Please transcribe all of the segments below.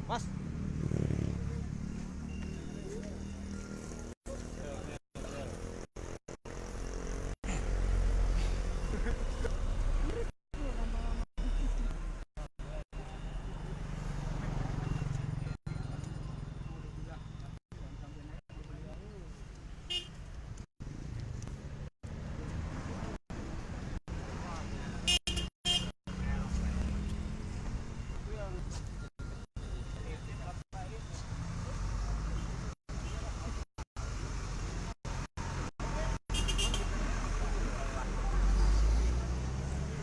Mas.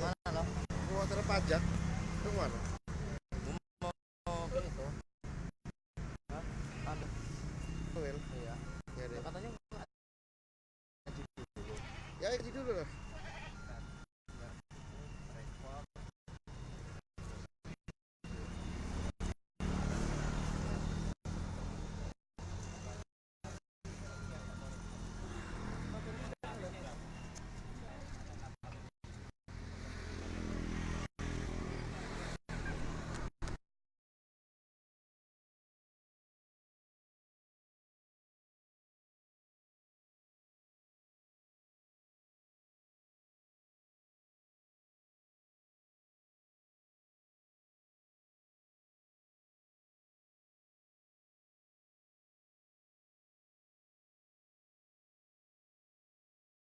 Mana lo? Mau terpajak itu mana? Mau ke itu? Hah? Ada. Well, Iya. ya deh. Katanya Ya, itu dulu lah.